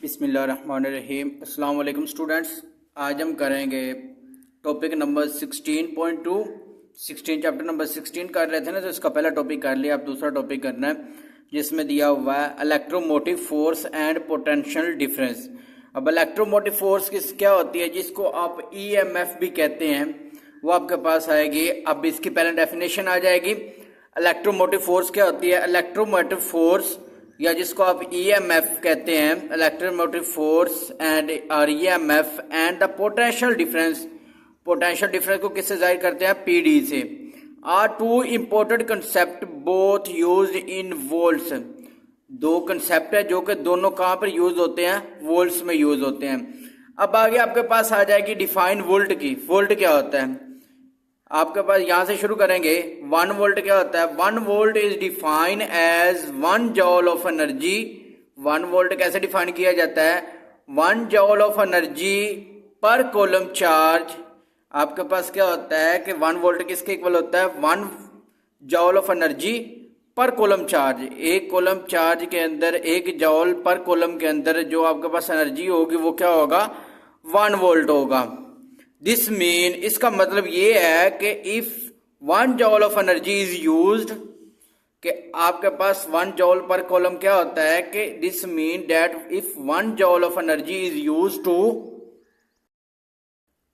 बिस्मिल्लाहिर्रहमानिर्रहीम। अस्सलाम वालेकुम स्टूडेंट्स। आज हम करेंगे टॉपिक नंबर 16.2। 16 चैप्टर नंबर 16 कर रहे थे ना, तो इसका पहला टॉपिक कर लिया। अब दूसरा टॉपिक करना है जिसमें दिया हुआ है electromotive force and potential difference. अब इलेक्ट्रोमोटिव फोर्स क्या होती है, जिसको आप ईएमएफ भी कहते हैं, वो आपके पास आएगी। अब इसकी पहले डेफिनेशन आ जाएगी। इलेक्ट्रोमोटिव फोर्स क्या होती है? इलेक्ट्रोमोटिव फोर्स या जिसको आप ईएमएफ कहते हैं, इलेक्ट्रोमोटिव फोर्स एंड और EMF and the potential difference. Potential difference को किससे जाहिर करते हैं? पीडी से। Are two important concept both used in volts. दो कंसेप्ट है जो कि दोनों कहां पर यूज होते हैं? वोल्ट्स में यूज होते हैं। अब आगे आपके पास आ जाएगी डिफाइन वोल्ट की। वोल्ट क्या होता है आपके पास? यहां से शुरू करेंगे। 1 वोल्ट क्या होता है? 1 volt is define as 1 joule of energy. 1 volt कैसे डिफाइन किया जाता है? 1 joule of energy per coulomb charge. आपके पास क्या होता है कि 1 वोल्ट किसके इक्वल होता है? 1 joule of energy per coulomb charge. एक कॉलम चार्ज के अंदर 1 जॉल पर कॉलम के अंदर जो आपके पास एनर्जी होगी वो क्या होगा? 1 वोल्ट होगा। दिस मीन, इसका मतलब ये है कि if 1 joule of energy is used, कि आपके पास 1 जॉल पर कॉलम क्या होता है कि this mean that if 1 joule of energy is used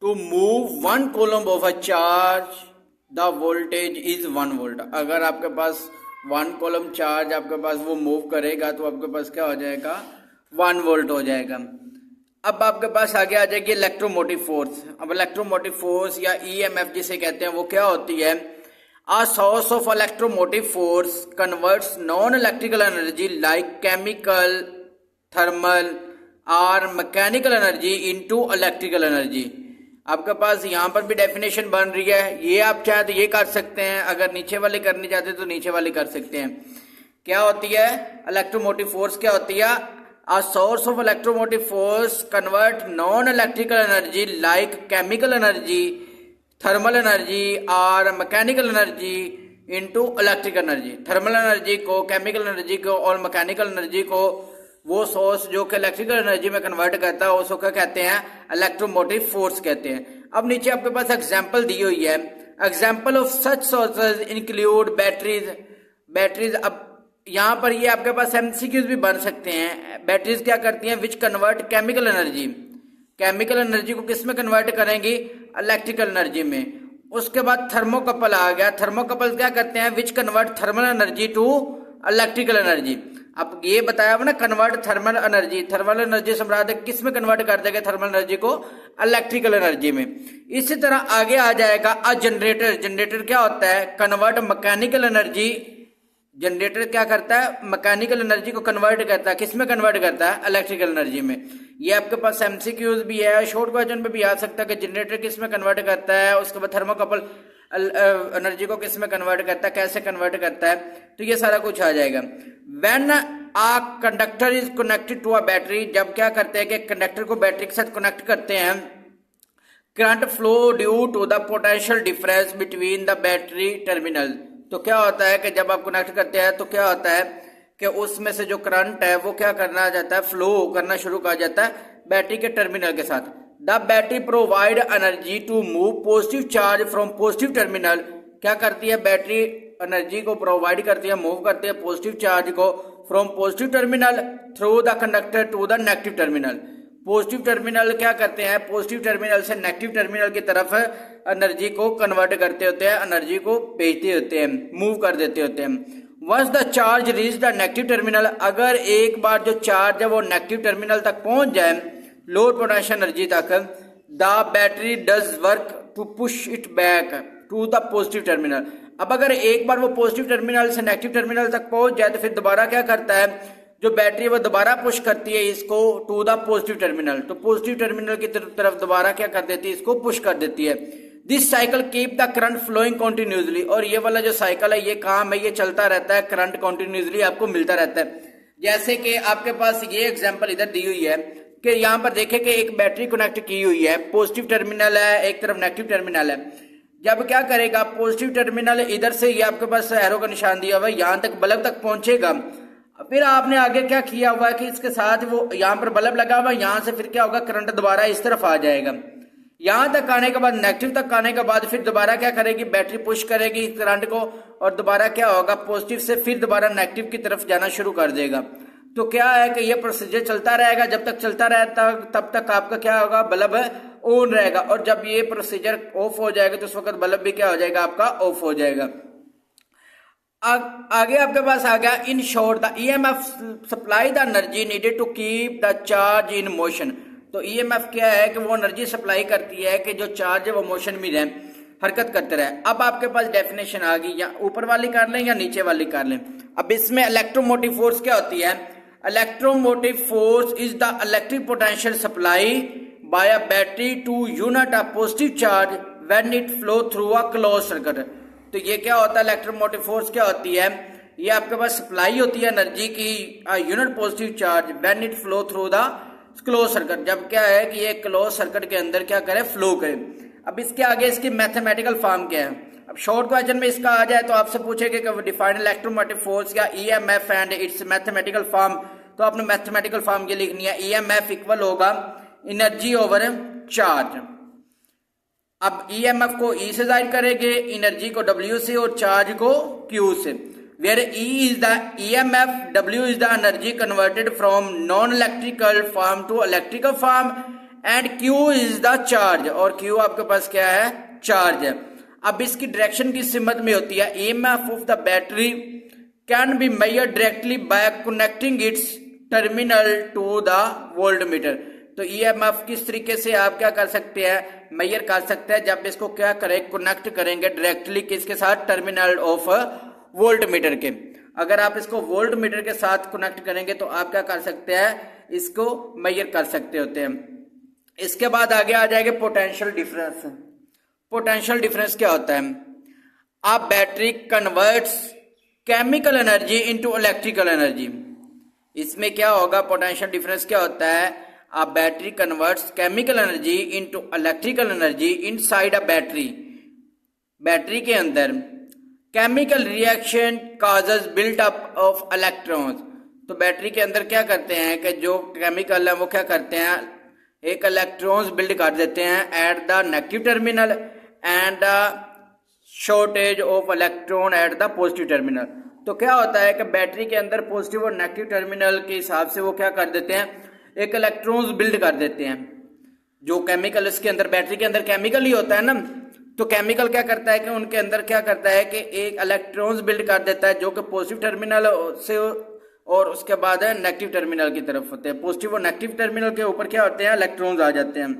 to move 1 coulomb of a charge, the voltage is 1 volt. अगर आपके पास 1 कॉलम चार्ज आपके पास वो मूव करेगा तो आपके पास क्या हो जाएगा? 1 वोल्ट हो जाएगा। अब आपके पास आगे आ जाएगी इलेक्ट्रोमोटिव फोर्स। अब इलेक्ट्रोमोटिव फोर्स या ईएमएफ जिसे कहते हैं वो क्या होती है? A source of electromotive force converts non-electrical energy like chemical, thermal or mechanical energy into electrical energy। आपके पास यहाँ पर भी डेफिनेशन बन रही है। ये आप चाहे तो ये कर सकते हैं, अगर नीचे वाली करनी चाहते तो नीचे वाली कर सकते हैं। क्या होती है इलेक्ट्रोमोटिव फोर्स? क्या होती है? A source of electromotive force convert non-electrical energy like chemical energy, thermal energy or mechanical energy into electrical energy। Thermal energy को, केमिकल एनर्जी को और मैकेनिकल एनर्जी को वो सोर्स जो कि इलेक्ट्रिकल एनर्जी में कन्वर्ट करता है उसको क्या कहते हैं? इलेक्ट्रोमोटिव फोर्स कहते हैं। अब नीचे आपके पास एग्जाम्पल दी हुई है। Example of such sources include batteries. Batteries, अब यहाँ पर ये आपके पास एमसीक्यूज भी बन सकते हैं। बैटरीज क्या करती हैं? Which convert chemical energy. Chemical energy को किस में कन्वर्ट करेंगी? इलेक्ट्रिकल एनर्जी में। उसके बाद थर्मोकपल आ गया। थर्मोकपल क्या करते हैं? Which convert thermal energy to electrical energy. अब ये बताया हुआ ना, convert thermal energy. Thermal energy सम्राट किस में कन्वर्ट कर देगा? थर्मल एनर्जी को इलेक्ट्रिकल एनर्जी में। इसी तरह आगे आ जाएगा अ जनरेटर। जनरेटर क्या होता है? Convert mechanical energy. जनरेटर क्या करता है? मैकेनिकल एनर्जी को कन्वर्ट करता है। किस में कन्वर्ट करता है? इलेक्ट्रिकल एनर्जी में। ये आपके पास एमसीक्यूज भी है, शॉर्ट क्वेश्चन पे भी आ सकता है कि जनरेटर किस में कन्वर्ट करता है। उसके बाद थर्मोकपल एनर्जी को किस में कन्वर्ट करता है, कैसे कन्वर्ट करता है, तो ये सारा कुछ आ जाएगा। When a conductor is connected to a battery, जब क्या करते हैं कि कंडक्टर को बैटरी के साथ कनेक्ट करते हैं, current flow due to the potential difference between the battery terminal. तो क्या होता है कि जब आप कनेक्ट करते हैं तो क्या होता है कि उसमें से जो करंट है वो क्या करना जाता है? फ्लो करना शुरू कर जाता है बैटरी के टर्मिनल के साथ। The battery provide energy to move positive charge from positive terminal. क्या करती है? बैटरी एनर्जी को प्रोवाइड करती है, मूव करती है पॉजिटिव चार्ज को from positive terminal through the conductor to the negative terminal. Positive terminal क्या करते हैं? पॉजिटिव टर्मिनल से नेगेटिव टर्मिनल की तरफ एनर्जी को कन्वर्ट करते होते हैं, एनर्जी को भेजते होते हैं, मूव कर देते होते हैं। Once the charge reach the negative terminal, अगर एक बार जो चार्ज है वो नेगेटिव टर्मिनल तक पहुंच जाए, लो पोटेंशियल एनर्जी तक, the battery does work to push it back to the positive terminal. अब अगर एक बार वो पॉजिटिव टर्मिनल से नेगेटिव टर्मिनल तक पहुंच जाए तो फिर दोबारा क्या करता है? जो बैटरी वो दोबारा पुश करती है इसको टू द पॉजिटिव टर्मिनल। तो पॉजिटिव टर्मिनल की तरफ दोबारा क्या कर देती है? इसको पुश कर देती है। This cycle keep the current flowing continuously. और ये वाला जो साइकिल है, ये काम है, ये चलता रहता है, करंट कॉन्टिन्यूसली आपको मिलता रहता है। जैसे कि आपके पास ये एग्जांपल इधर दी हुई है कि यहाँ पर देखें कि एक बैटरी कनेक्ट की हुई है, पॉजिटिव टर्मिनल है, एक तरफ नेगेटिव टर्मिनल है। जब क्या करेगा? पॉजिटिव टर्मिनल इधर से ये आपके पास एरो का निशान दिया हुआ है, यहां तक बल्ब तक पहुंचेगा। फिर आपने आगे क्या किया हुआ है कि इसके साथ वो यहाँ पर बल्ब लगा हुआ है, यहाँ से फिर क्या होगा, करंट दोबारा इस तरफ आ जाएगा। यहाँ तक आने के बाद, नेगेटिव तक आने के बाद फिर दोबारा क्या करेगी, बैटरी पुश करेगी करंट को, और दोबारा क्या होगा, पॉजिटिव से फिर दोबारा नेगेटिव की तरफ जाना शुरू कर देगा। तो क्या है कि ये प्रोसीजर चलता रहेगा, जब तक चलता रहता तब तक आपका क्या होगा, बल्ब ऑन रहेगा, और जब ये प्रोसीजर ऑफ हो जाएगा तो उस वक्त बल्ब भी क्या हो जाएगा, आपका ऑफ हो जाएगा। आगे आपके पास आ गया, in short the EMF supply the energy needed to keep the charge in motion. तो ईएमएफ क्या है कि वो एनर्जी सप्लाई करती है कि जो चार्ज है वो मोशन में रहे, हरकत करते रहे। अब आपके पास डेफिनेशन आ गई, या ऊपर वाली कर लें या नीचे वाली कर लें। अब इसमें इलेक्ट्रोमोटिव फोर्स क्या होती है, electromotive force is the electric potential supply by a battery to unit a positive charge when it flow through a close circuit. तो ये क्या होता है, इलेक्ट्रोमोटिव फोर्स क्या होती है, ये आपके पास सप्लाई होती है एनर्जी की unit positive charge when it flow through the close circuit, जब क्या है कि ये क्लोज सर्किट के अंदर क्या करे, फ्लो करे। अब इसके आगे इसकी मैथमेटिकल फॉर्म क्या है। अब शॉर्ट क्वेश्चन में इसका आ जाए तो आपसे पूछेगा कि डिफाइन इलेक्ट्रोमोटिव फोर्स या EMF and it's mathematical form. तो आपने मैथमेटिकल फॉर्म ये लिखनी है, ईएमएफ इक्वल होगा एनर्जी ओवर चार्ज। अब ईएमएफ को ई से जाहिर करेंगे, एनर्जी को डब्ल्यू से और चार्ज को क्यू से। Where E is the EMF, W is the energy converted from non electrical form to electrical form, and Q is the charge, और क्यू आपके पास क्या है, चार्ज है। अब इसकी डायरेक्शन की सिमत में होती है, EMF of the battery can be measured directly by connecting its terminal to the voltmeter. तो ईएमएफ किस तरीके से आप क्या कर सकते हैं, मेजर कर सकते हैं, जब इसको क्या करें, कनेक्ट करेंगे डायरेक्टली किसके साथ, टर्मिनल ऑफ वोल्टमीटर के। अगर आप इसको वोल्टमीटर के साथ कनेक्ट करेंगे तो आप क्या कर सकते हैं, इसको मेजर कर सकते होते हैं। इसके बाद आगे आ जाएंगे पोटेंशियल डिफरेंस। पोटेंशियल डिफरेंस क्या होता है, आप battery converts chemical energy into electrical energy. इसमें क्या होगा, पोटेंशियल डिफरेंस क्या होता है, a battery converts chemical energy into electrical energy inside a battery। Battery के अंदर chemical reaction causes build up of electrons। तो बैटरी के अंदर क्या करते हैं कि जो केमिकल है वो क्या करते हैं, एक इलेक्ट्रॉन्स बिल्ड कर देते हैं at the negative terminal and the shortage of electron at the positive terminal. तो क्या होता है कि बैटरी के अंदर पॉजिटिव और नेगेटिव टर्मिनल के हिसाब से वो क्या कर देते हैं, एक इलेक्ट्रॉन्स बिल्ड कर देते हैं। जो केमिकल इसके अंदर, बैटरी के अंदर केमिकल ही होता है ना, तो केमिकल क्या करता है कि उनके अंदर क्या करता है कि एक इलेक्ट्रॉन्स बिल्ड कर देता है जो कि पॉजिटिव टर्मिनल से और उसके बाद है नेगेटिव टर्मिनल की तरफ होते हैं। पॉजिटिव और नेगेटिव टर्मिनल के ऊपर क्या होते हैं, इलेक्ट्रॉन्स आ जाते हैं।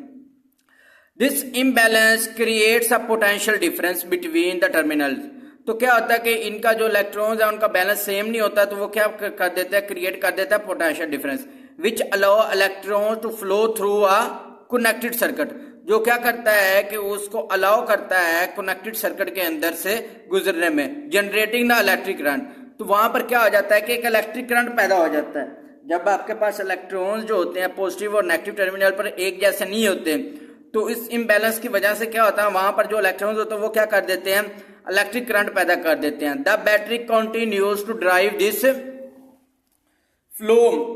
This imbalance creates a potential difference between the terminals. तो क्या होता है कि इनका जो इलेक्ट्रॉन्स है उनका बैलेंस सेम नहीं होता, तो वो क्या कर देता है, क्रिएट कर देता है potential difference which allow electron to flow through a connected circuit. जो क्या करता है कि उसको अलाउ करता है कनेक्टेड सर्किट के अंदर से गुजरने में, जनरेटिंग द इलेक्ट्रिक करंट। तो वहां पर क्या हो जाता है कि एक इलेक्ट्रिक करंट पैदा हो जाता है। जब आपके पास इलेक्ट्रॉन्स जो होते हैं पॉजिटिव और नेगेटिव टर्मिनल पर एक जैसे नहीं होते, तो इस इम्बैलेंस की वजह से क्या होता है, वहां पर जो इलेक्ट्रॉन्स होते हैं वो क्या कर देते हैं, इलेक्ट्रिक करंट पैदा कर देते हैं। The battery continues to drive this flow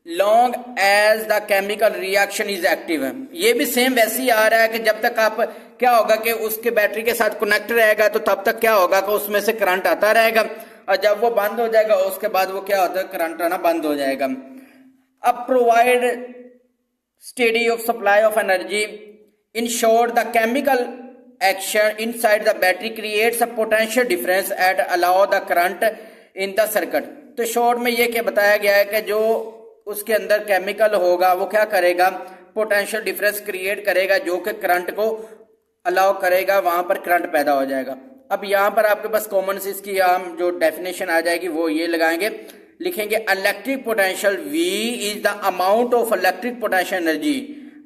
long as the chemical reaction is active है। ये भी सेम वैसे ही आ रहा है कि जब तक आप क्या होगा कि उसके बैटरी के साथ कनेक्ट रहेगा तो तब तक क्या होगा कि उसमें से करंट आता रहेगा, और जब वो बंद हो जाएगा उसके बाद वो क्या होता है, करंट आना बंद हो जाएगा। अब provide steady of supply of energy, in short the chemical action inside the battery creates a potential difference at allow the current in the circuit. तो शॉर्ट में ये क्या बताया गया है कि जो उसके अंदर केमिकल होगा वो क्या करेगा, पोटेंशियल डिफरेंस क्रिएट करेगा जो कि करंट को अलाउ करेगा, वहां पर करंट पैदा हो जाएगा। अब यहाँ पर आपके पास कॉमन से इसकी हम जो डेफिनेशन आ जाएगी वो ये लगाएंगे, लिखेंगे electric potential V is the amount of electric potential energy.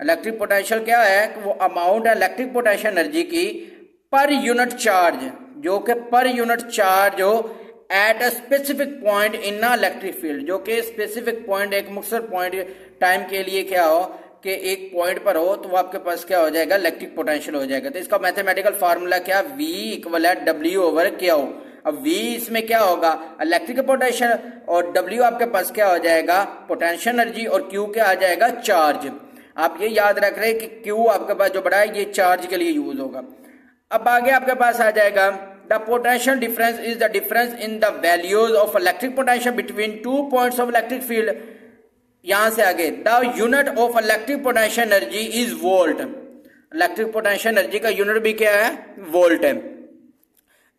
Electric potential क्या है, वो अमाउंट है इलेक्ट्रिक पोटेंशियल एनर्जी की पर यूनिट चार्ज, जो कि पर यूनिट चार्ज हो at a specific point in a electric field. जो कि स्पेसिफिक पॉइंट, एक मुख्तर पॉइंट टाइम के लिए क्या हो कि एक पॉइंट पर हो, तो वो आपके पास क्या हो जाएगा, इलेक्ट्रिक पोटेंशियल हो जाएगा। तो इसका मैथमेटिकल फार्मूला क्या, V इक्वल है W ओवर Q। अब V इसमें क्या होगा, इलेक्ट्रिकल पोटेंशियल, और W आपके पास क्या हो जाएगा, पोटेंशियल एनर्जी, और Q क्या आ जाएगा, चार्ज। आप ये याद रख रहे हैं कि Q आपके पास जो बड़ा है ये चार्ज के लिए यूज होगा। अब आगे आपके पास आ जाएगा the potential difference is the difference in the values of electric potential between 2 points of electric field. यहां से आगे the unit of electric potential energy is volt. Electric potential energy का यूनिट भी क्या है, वोल्ट है।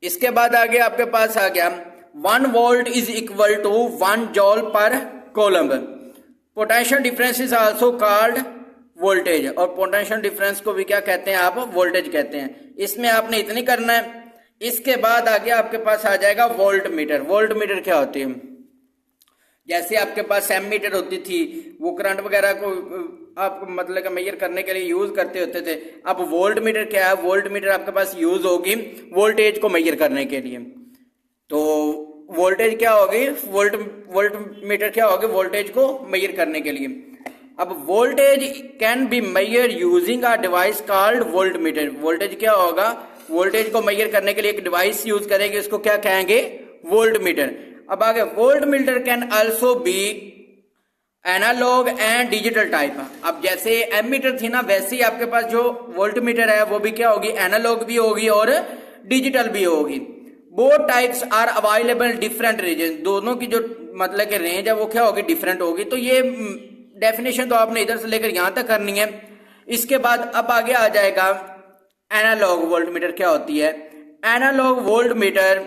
इसके बाद आगे आपके पास आ गया 1 volt is equal to 1 joule per coulomb. Potential difference is also called voltage, और पोटेंशियल डिफरेंस को भी क्या कहते हैं आप, वोल्टेज कहते हैं। इसमें आपने इतनी करना है। इसके बाद आगे आपके पास आ जाएगा वोल्ट मीटर। वोल्ट मीटर क्या होती है, जैसे आपके पास एमीटर होती थी, वो करंट वगैरह को आप मतलब का मेजर करने के लिए यूज करते होते थे। अब वोल्ट मीटर क्या है, वोल्ट मीटर आपके पास यूज होगी वोल्टेज को मेजर करने के लिए। तो वोल्टेज क्या होगी, वोल्ट मीटर क्या होगी, वोल्टेज को मेजर करने के लिए। अब voltage can be measure using a device called voltmeter. Voltage क्या होगा, वोल्टेज को मेजर करने के लिए एक डिवाइस यूज करेंगे, उसको क्या कहेंगे, वोल्ट मीटर। अब आगे voltmeter can also be analog and digital type. अब जैसे एमीटर थी ना, वैसे ही आपके पास जो वोल्ट मीटर है वो भी क्या होगी, एनालॉग भी होगी और डिजिटल भी होगी। Both types are available different reason. दोनों की जो मतलब के रेंज है वो क्या होगी, डिफरेंट होगी। तो ये डेफिनेशन तो आपने इधर से लेकर यहां तक करनी है। इसके बाद अब आगे आ जाएगा एनालॉग वोल्ट मीटर क्या होती है। Analog voltmeter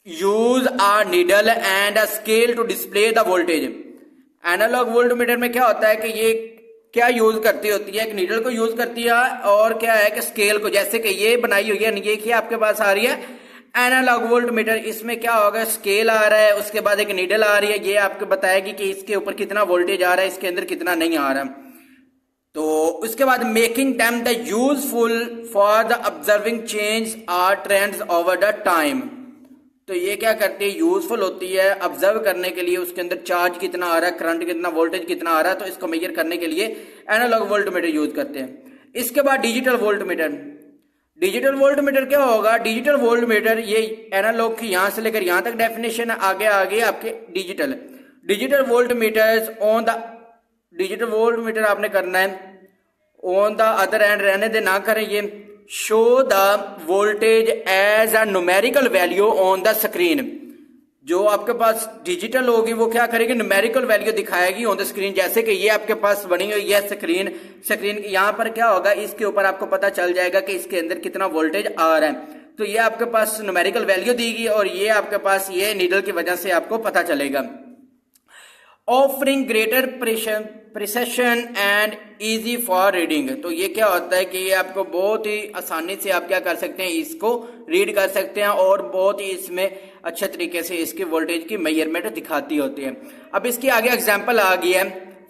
use a needle and a scale to display the voltage. Analog voltmeter में क्या होता है कि ये क्या यूज करती होती है, एक नीडल को यूज करती है, और क्या है कि स्केल को, जैसे कि ये बनाई हुई है, ये आपके पास आ रही है एनालॉग वोल्ट मीटर। इसमें क्या होगा, स्केल आ रहा है, उसके बाद एक नीडल आ रही है, ये आपको बताएगी कि इसके ऊपर कितना वोल्टेज आ रहा है, इसके अंदर कितना नहीं आ रहा। तो उसके बाद making time the useful for the observing change or trends over the time. तो ये क्या करती है, यूजफुल होती है ऑब्जर्व करने के लिए, उसके अंदर चार्ज कितना आ रहा है, करंट कितना, वोल्टेज कितना आ रहा है, तो इसको मेजर करने के लिए एनालॉग वोल्ट मीटर यूज करते हैं। इसके बाद digital volt meter. Digital volt meter क्या होगा, डिजिटल वोल्ट मीटर ये एनालॉग की यहां से लेकर यहां तक डेफिनेशन है, आगे आपके digital voltmeters on the, digital voltmeter आपने करना है ऑन द अदर एंड, रहने दे ना करें ये, show the voltage as a numerical value on the screen. जो आपके पास डिजिटल होगी वो क्या करेगी, न्यूमेरिकल वैल्यू दिखाएगी ऑन द स्क्रीन। जैसे कि ये आपके पास बनी हुई है स्क्रीन यहाँ पर क्या होगा, इसके ऊपर आपको पता चल जाएगा कि इसके अंदर कितना वोल्टेज आ रहा है। तो ये आपके पास न्यूमेरिकल वैल्यू देगी, और ये आपके पास ये नीडल की वजह से आपको पता चलेगा। Offering greater precision and easy for reading. तो ये क्या होता है कि ये आपको बहुत ही आसानी से आप क्या कर सकते हैं, इसको रीड कर सकते हैं, और बहुत ही इसमें अच्छे तरीके से इसकी वोल्टेज की मेजरमेंट दिखाती होती है। अब इसकी आगे एग्जांपल आ गई है।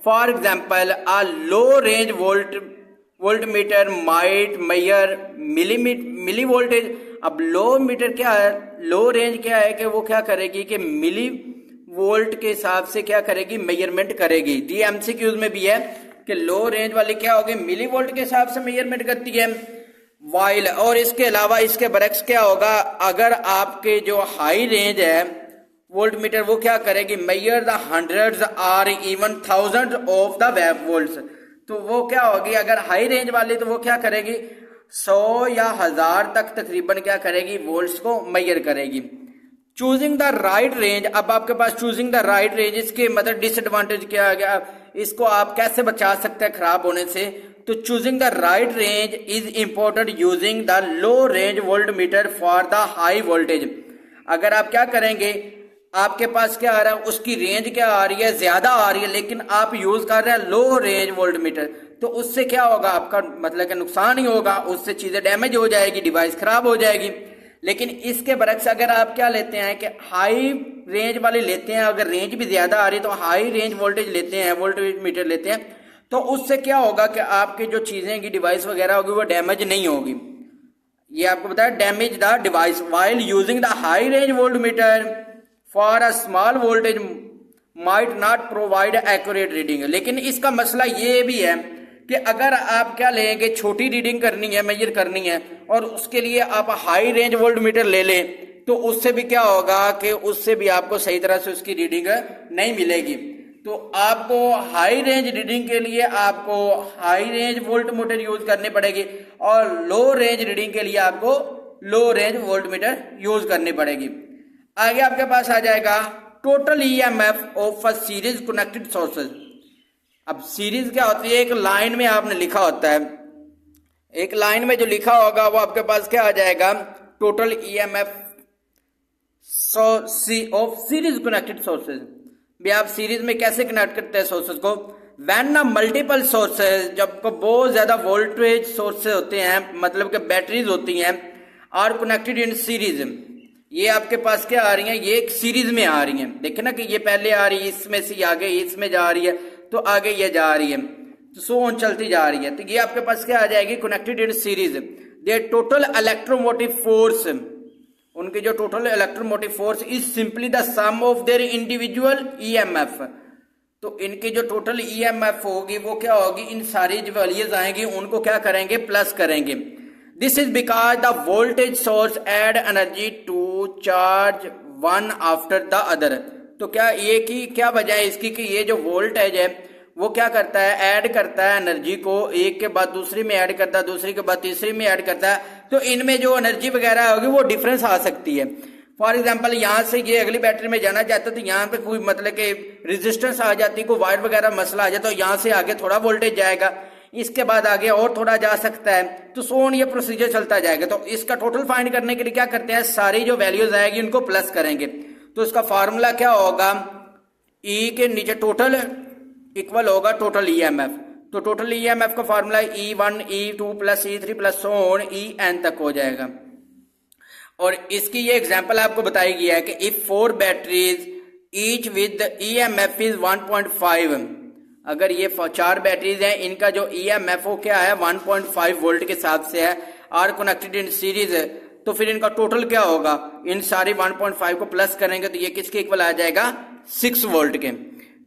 For example a low range voltmeter might measure milli voltage. अब लो मीटर क्या है, लो रेंज क्या है कि वो क्या करेगी कि मिली वोल्ट के हिसाब से क्या करेगी, मेजरमेंट करेगी। डी एमसीक्यूज में भी है कि लो रेंज वाली क्या होगी, मिली वोल्ट के हिसाब से मेजरमेंट करती है। वाइल, और इसके अलावा इसके बरक्स क्या होगा, अगर आपके जो हाई रेंज है वोल्ट मीटर वो क्या करेगी, measure the hundreds or even thousand of the wave volts. तो वो क्या होगी, अगर हाई रेंज वाली तो वो क्या करेगी, 100 या 1000 तक तकरीबन क्या करेगी, वोल्ट्स को मेजर करेगी। Choosing the right range. अब आपके पास चूजिंग द राइट रेंज, इसके मतलब डिसएडवांटेज क्या आ गया, इसको आप कैसे बचा सकते हैं खराब होने से। तो choosing the right range is important using the low range volt meter for the high voltage. अगर आप क्या करेंगे, आपके पास क्या आ रहा है, उसकी रेंज क्या आ रही है, ज्यादा आ रही है, लेकिन आप यूज कर रहे हैं लो रेंज वोल्ट मीटर, तो उससे क्या होगा, आपका मतलब कि नुकसान ही होगा, उससे चीजें डैमेज हो जाएगी, डिवाइस खराब हो जाएगी। लेकिन इसके बरक्स अगर आप क्या लेते हैं कि हाई रेंज वाले लेते हैं, अगर रेंज भी ज्यादा आ रही है तो हाई रेंज वोल्टेज लेते हैं, वोल्टेज मीटर लेते हैं, तो उससे क्या होगा कि आपके जो चीजें की डिवाइस वगैरह होगी वो डैमेज नहीं होगी। ये आपको बताया, damage the device while using the high range volt meter for a small voltage might not provide accurate reading. लेकिन इसका मसला ये भी है कि अगर आप क्या लेंगे, छोटी रीडिंग करनी है, मेजर करनी है, और उसके लिए आप हाई रेंज वोल्ट मीटर ले लें, तो उससे भी क्या होगा कि उससे भी आपको सही तरह से उसकी रीडिंग नहीं मिलेगी। तो आपको हाई रेंज रीडिंग के लिए आपको high range voltmeter use करनी पड़ेगी और लो रेंज रीडिंग के लिए आपको लो रेंज वोल्ट मीटर यूज करनी पड़ेगी। आगे आपके पास आ जाएगा total EMF of a series connected sources. अब सीरीज क्या होती है, एक लाइन में आपने लिखा होता है, एक लाइन में जो लिखा होगा वो आपके पास क्या आ जाएगा, total EMF of series connected sources. भी आप सीरीज में कैसे कनेक्ट करते हैं सोर्सेज को, व्हेन ना मल्टीपल सोर्सेज, जब बहुत ज्यादा वोल्टेज सोर्सेज होते हैं, मतलब कि बैटरीज होती हैं, आर कनेक्टेड इन सीरीज। ये आपके पास क्या आ रही है, ये एक सीरीज में आ रही है। देखे ना कि ये पहले आ रही है, इसमें से आगे इसमें जा रही है, तो आगे ये जा रही है, तो सो ऑन चलती जा रही है। तो ये आपके पास क्या आ जाएगी, connected in series. Their total electromotive force, उनकी जो total electromotive force is simply the sum of their individual EMF. तो इनकी जो टोटल ईएमएफ होगी वो क्या होगी, इन सारी जो वैल्यूज आएंगी उनको क्या करेंगे, प्लस करेंगे। This is because the voltage source add energy to charge one after the other. तो क्या ये की क्या वजह है इसकी कि ये जो वोल्टेज है वो क्या करता है, ऐड करता है एनर्जी को, एक के बाद दूसरी में ऐड करता है, दूसरी के बाद तीसरी में ऐड करता है। तो इनमें जो एनर्जी वगैरह होगी वो डिफरेंस आ सकती है। फॉर एग्जांपल यहाँ से ये अगली बैटरी में जाना चाहता है तो यहाँ पे कोई मतलब कि रेजिस्टेंस आ जाती है, कोई वायर वगैरह मसला आ जाता है, तो यहाँ से आगे थोड़ा वोल्टेज जाएगा, इसके बाद आगे और थोड़ा जा सकता है, तो सोन ये प्रोसीजर चलता जाएगा। तो इसका टोटल फाइंड करने के लिए क्या करते हैं, सारी जो वैल्यूज आएगी उनको प्लस करेंगे। तो इसका फॉर्मूला क्या होगा, ई के नीचे टोटल इक्वल होगा टोटल ईएमएफ। तो टोटल ईएमएफ का formula E1 E2 plus E3 plus so on EN तक हो जाएगा। और इसकी ये एग्जांपल आपको बताई गया है कि if 4 batteries each with EMF is 1.5, अगर ये 4 बैटरीज हैं, इनका जो ईएमएफ वो क्या है 1.5 वोल्ट के हिसाब से है, आर कनेक्टेड इन सीरीज, तो फिर इनका टोटल क्या होगा, इन सारी 1.5 को प्लस करेंगे तो ये किसके इक्वल आ जाएगा, 6 वोल्ट के।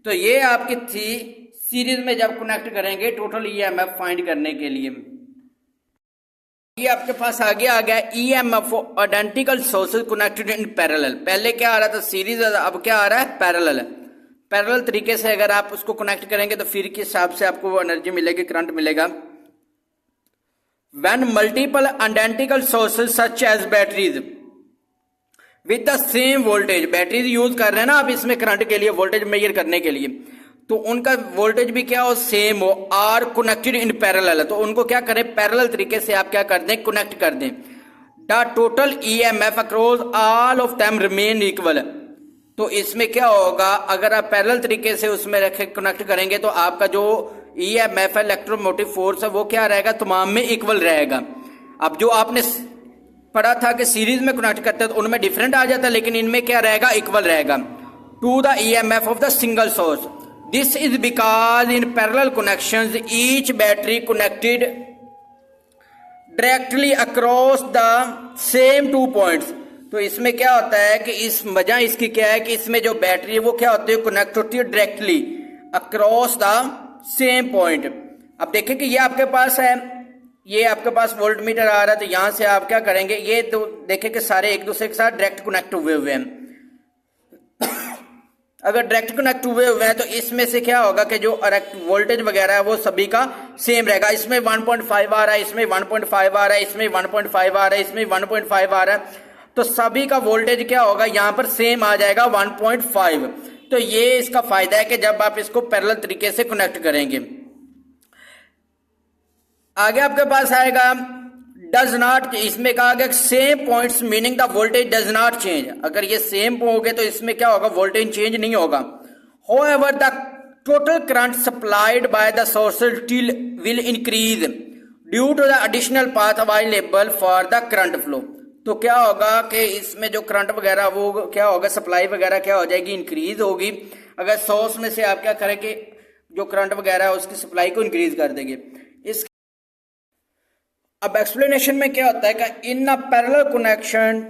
तो ये आपकी थी सीरीज में जब कनेक्ट करेंगे टोटल ईएमएफ फाइंड करने के लिए। ये आपके पास आगे आ गया EMF identical sources connected in parallel. पहले क्या आ रहा था सीरीज, अब क्या आ रहा है पैरेलल। पैरेलल तरीके से अगर आप उसको कनेक्ट करेंगे तो फिर के हिसाब से आपको वो एनर्जी मिलेगी, करंट मिलेगा। When multiple identical sources such as batteries with the same voltage, batteries use कर रहे हैं ना आप इसमें करंट के लिए, वोल्टेज मेजर करने के लिए, तो उनका वोल्टेज भी क्या हो, सेम हो, आर कनेक्टेड इन पैरेलल, तो उनको क्या करें, पैरेलल तरीके से आप क्या कर दें, कनेक्ट कर दें। The total EMF across all of them remain equal. तो इसमें क्या होगा, अगर आप पैरेलल तरीके से उसमें रखे कनेक्ट करेंगे तो आपका जो ईएमएफ है, इलेक्ट्रोमोटिव फोर्स है, वो क्या रहेगा, तमाम में इक्वल रहेगा। अब जो आपने पढ़ा था कि सीरीज में कनेक्ट करते हैं तो उनमें डिफरेंट आ जाता है, लेकिन इनमें क्या रहेगा, इक्वल रहेगा to the EMF of the single source. This is because in parallel connections each battery connected directly across the same 2 points. तो इसमें क्या होता है कि इस वजह इसकी क्या है कि इसमें जो बैटरी है वो क्या होती है, कनेक्ट होती है directly across the same point. अब देखें कि ये आपके पास है, ये आपके पास वोल्ट मीटर आ रहा है, तो यहां से आप क्या करेंगे, ये तो देखें कि सारे एक दूसरे के साथ डायरेक्ट कनेक्ट हुए हैं। अगर डायरेक्ट कनेक्ट हुए हैं तो इसमें से क्या होगा कि जो वोल्टेज वगैरह है वो सभी का सेम रहेगा। इसमें 1.5 आ रहा है, इसमें 1.5 आ रहा है, इसमें 1.5 आ रहा है, इसमें 1.5 आ रहा है, तो सभी का वोल्टेज क्या होगा, यहां पर सेम आ जाएगा 1.5। तो ये इसका फायदा है कि जब आप इसको पैरेलल तरीके से कनेक्ट करेंगे। आगे आपके पास आएगा डज नॉट, इसमें कहा गया same points meaning the voltage does not change. अगर ये सेम हो गए तो इसमें क्या होगा, वोल्टेज चेंज नहीं होगा। However the total current supplied by the source will increase due to the additional path available for the current flow. तो क्या होगा कि इसमें जो करंट वगैरह वो क्या होगा, सप्लाई वगैरह क्या हो जाएगी, इंक्रीज होगी। अगर सोर्स में से आप क्या करें कि जो करंट वगैरह है उसकी सप्लाई को इंक्रीज कर देंगे। इस अब एक्सप्लेनेशन में क्या होता है कि in a parallel connection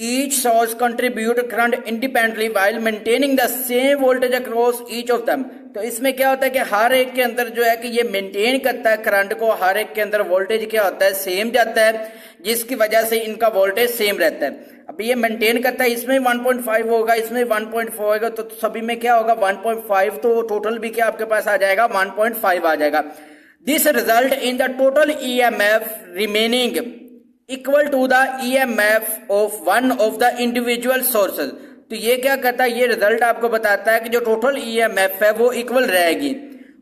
each source contribute current independently while maintaining the same voltage across each of them। तो इसमें क्या होता है कि हर एक के अंदर जो है कि ये मेंटेन करता है करंट को, हर एक के अंदर वोल्टेज क्या होता है सेम जाता है, जिसकी वजह से इनका वोल्टेज सेम रहता है। अब ये मेंटेन करता है, इसमें 1.5 होगा, इसमें 1.4 होगा, तो सभी में क्या होगा 1.5, तो टोटल भी क्या आपके पास आ जाएगा 1.5 आ जाएगा। This result in the total EMF remaining equal to the EMF of one of the individual sources. तो ये क्या करता है, ये रिजल्ट आपको बताता है कि जो टोटल ईएमएफ है वो इक्वल रहेगी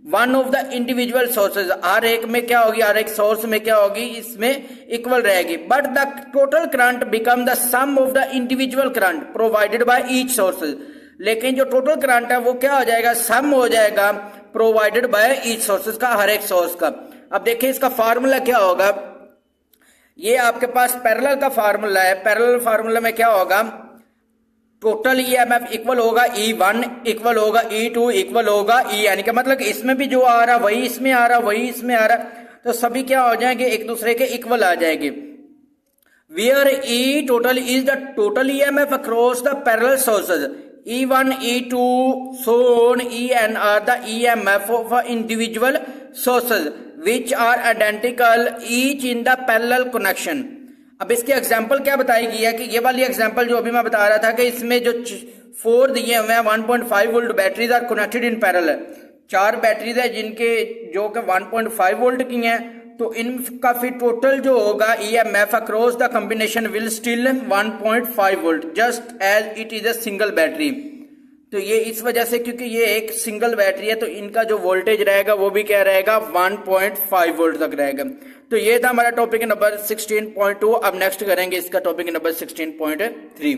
one of the individual sources, हर एक में क्या होगी, हर एक सोर्स में क्या होगी, इसमें इक्वल रहेगी। But the total current become the sum of the individual current provided by each sources. लेकिन जो टोटल करंट है वो क्या हो जाएगा, सम हो जाएगा प्रोवाइडेड बाय ईच सोर्सेज का, हर एक सोर्स का। अब देखिए इसका फार्मूला क्या होगा, ये आपके पास पैरेलल का फार्मूला है। पैरेलल फार्मूला में क्या होगा, टोटल ईएमएफ इक्वल होगा E1 इक्वल होगा E2 इक्वल होगा E, यानी कि मतलब इसमें भी जो आ रहा वही इसमें आ रहा, वही इसमें आ रहा, तो सभी क्या हो जाएंगे, एक दूसरे के इक्वल आ जाएंगे। Where E total is the total EMF across the parallel sources, E1 E2 so on En are the EMF of individual sources which are identical each in the parallel connection। अब इसके example क्या बताई गई है कि ये वाली example जो अभी मैं बता रहा था कि इसमें जो 4 दिए हुए हैं 1.5 volt batteries are connected in parallel, 4 batteries है जिनके जो कि 1.5 वोल्ट की हैं, तो इनका फिर टोटल जो होगा EMF across the combination will still 1.5 volt just as it is a single battery. तो ये इस वजह से क्योंकि ये एक सिंगल बैटरी है तो इनका जो वोल्टेज रहेगा वो भी क्या रहेगा 1.5 वोल्ट तक रहेगा। तो ये था हमारा टॉपिक नंबर 16.2। अब नेक्स्ट करेंगे इसका टॉपिक नंबर 16.3।